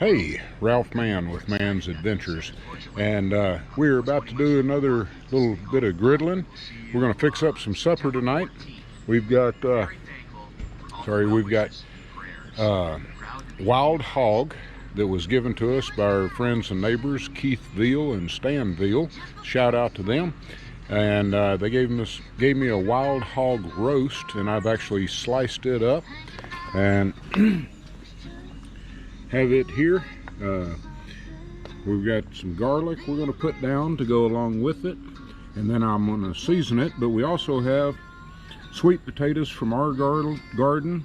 Hey, Ralph Mann with Mann's Adventures, and we're about to do another little bit of griddling. We're going to fix up some supper tonight. We've got wild hog that was given to us by our friends and neighbors Keith Veal and Stan Veal. Shout out to them. And they gave me a wild hog roast, and I've actually sliced it up and have it here. We've got some garlic we're going to put down to go along with it, and then I'm going to season it. But we also have sweet potatoes from our garden,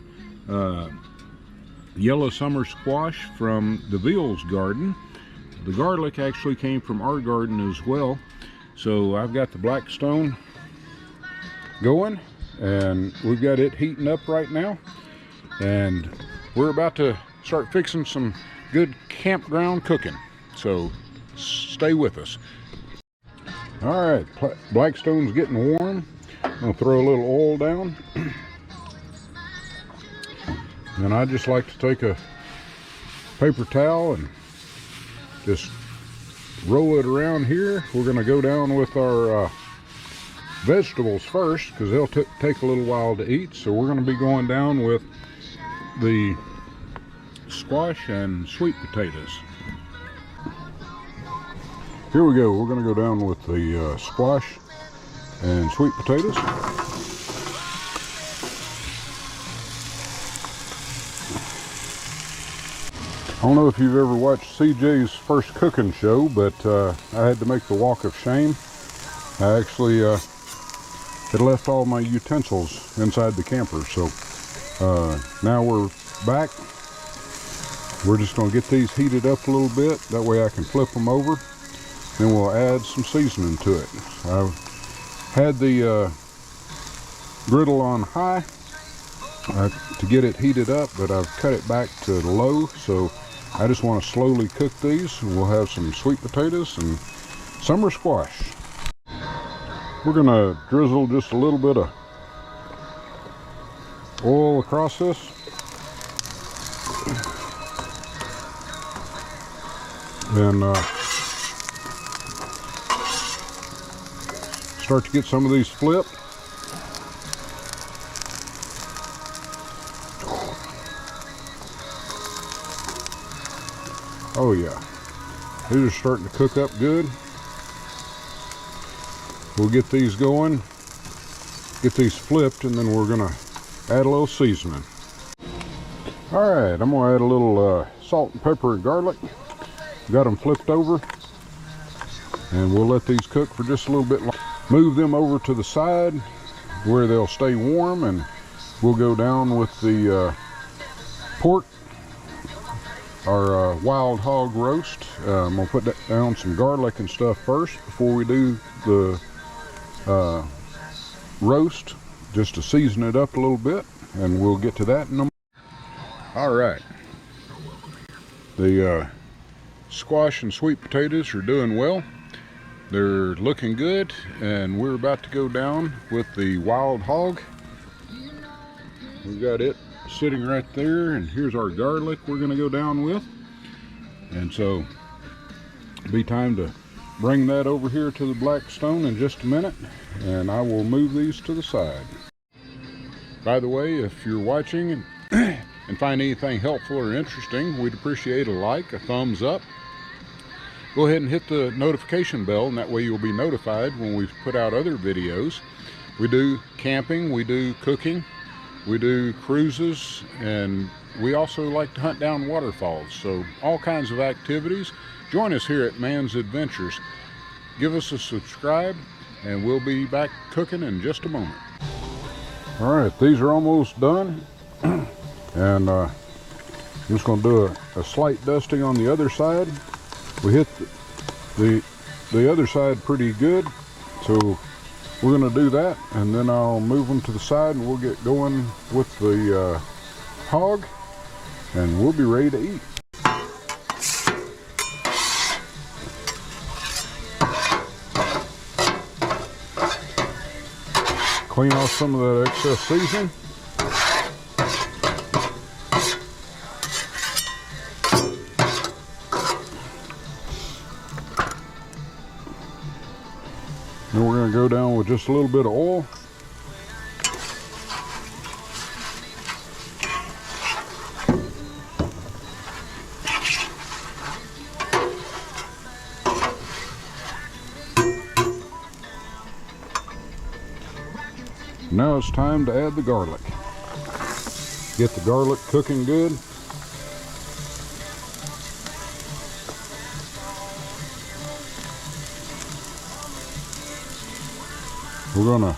yellow summer squash from the Veal's garden. The garlic actually came from our garden as well. So I've got the Blackstone going, and we've got it heating up right now, and we're about to start fixing some good campground cooking. So stay with us. All right, Blackstone's getting warm. I'm gonna throw a little oil down, and I just like to take a paper towel and just roll it around here. We're going to go down with our vegetables first, because they'll take a little while to eat. So we're going to be going down with the squash and sweet potatoes. Here we go. We're going to go down with the squash and sweet potatoes. I don't know if you've ever watched CJ's first cooking show, but I had to make the walk of shame. I actually had left all my utensils inside the camper, so now we're back. We're just going to get these heated up a little bit, that way I can flip them over, then we'll add some seasoning to it. I've had the griddle on high to get it heated up, but I've cut it back to low, so I just want to slowly cook these. We'll have some sweet potatoes and summer squash. We're going to drizzle just a little bit of oil across this. And start to get some of these flipped. Oh yeah, these are starting to cook up good. We'll get these going, get these flipped, and then we're gonna add a little seasoning. All right, I'm gonna add a little salt and pepper and garlic. Got them flipped over, and we'll let these cook for just a little bit longer. Move them over to the side where they'll stay warm, and we'll go down with the pork, our wild hog roast. I'm gonna put down some garlic and stuff first before we do the roast, just to season it up a little bit, and we'll get to that in a moment. All right, the squash and sweet potatoes are doing well. They're looking good, and we're about to go down with the wild hog. We've got it sitting right there, and here's our garlic we're going to go down with. And so it'll be time to bring that over here to the Blackstone in just a minute, and I will move these to the side. By the way, if you're watching and find anything helpful or interesting, we'd appreciate a like, a thumbs up. Go ahead and hit the notification bell, and that way you'll be notified when we put out other videos. We do camping, we do cooking, we do cruises, and we also like to hunt down waterfalls. So all kinds of activities. Join us here at Mann's Adventures. Give us a subscribe, and we'll be back cooking in just a moment. All right, these are almost done, and I'm just going to do a slight dusting on the other side. We hit the other side pretty good, so we're going to do that, and then I'll move them to the side, and we'll get going with the hog, and we'll be ready to eat. Clean off some of that excess seasoning. going to go down with just a little bit of oil. Now it's time to add the garlic. Get the garlic cooking good. We're gonna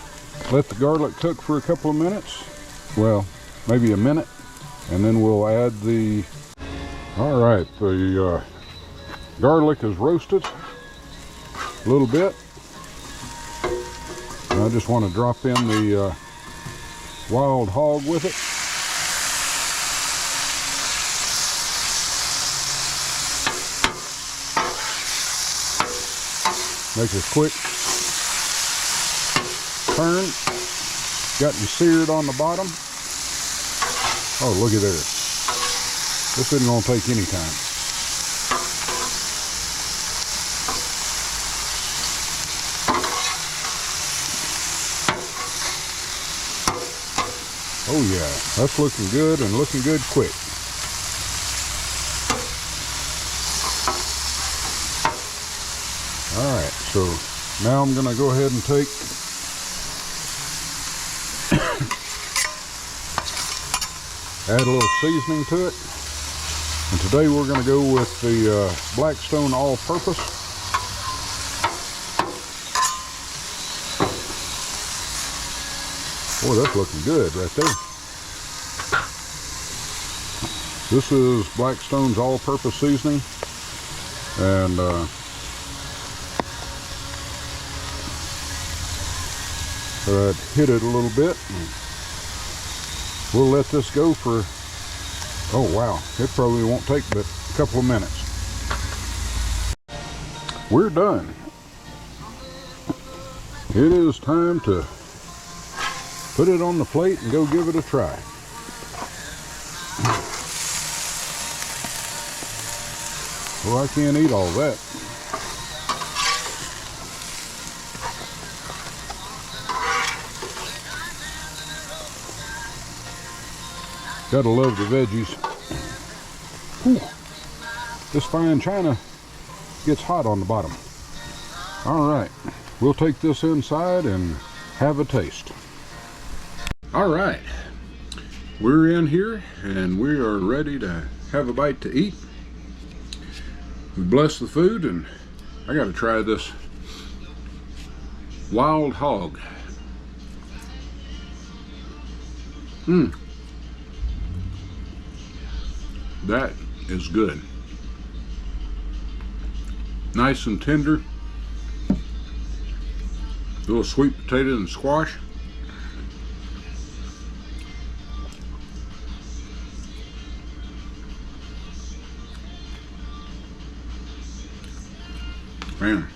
let the garlic cook for a couple of minutes. Well, maybe a minute, and then we'll add the... All right, the garlic is roasted a little bit. And I just want to drop in the wild hog with it. Make a quick turn. Got me seared on the bottom. Oh, look at there. This isn't going to take any time. Oh yeah, that's looking good and looking good quick. Alright, so now I'm going to go ahead and take add a little seasoning to it. And today we're going to go with the Blackstone all-purpose. Boy, that's looking good right there. This is Blackstone's all-purpose seasoning, and I'd hit it a little bit. We'll let this go for, oh wow, it probably won't take but a couple of minutes. We're done. It is time to put it on the plate and go give it a try. Well, I can't eat all that. Gotta love the veggies. Whew. This fine china gets hot on the bottom. All right, we'll take this inside and have a taste. All right, we're in here and we are ready to have a bite to eat. We bless the food, and I gotta try this wild hog. That is good. Nice and tender. A little sweet potato and squash. Man,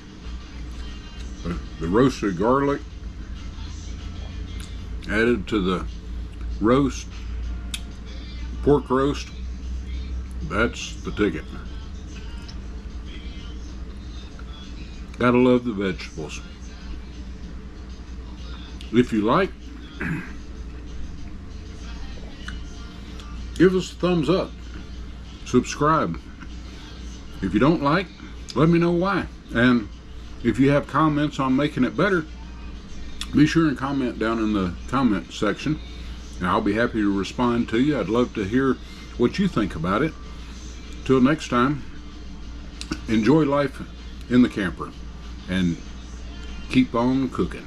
the roasted garlic added to the roast, pork roast, that's the ticket. Gotta love the vegetables. If you like, give us a thumbs up. Subscribe. If you don't like, let me know why. And if you have comments on making it better, be sure and comment down in the comment section, and I'll be happy to respond to you. I'd love to hear what you think about it. Till next time, enjoy life in the camper and keep on cooking.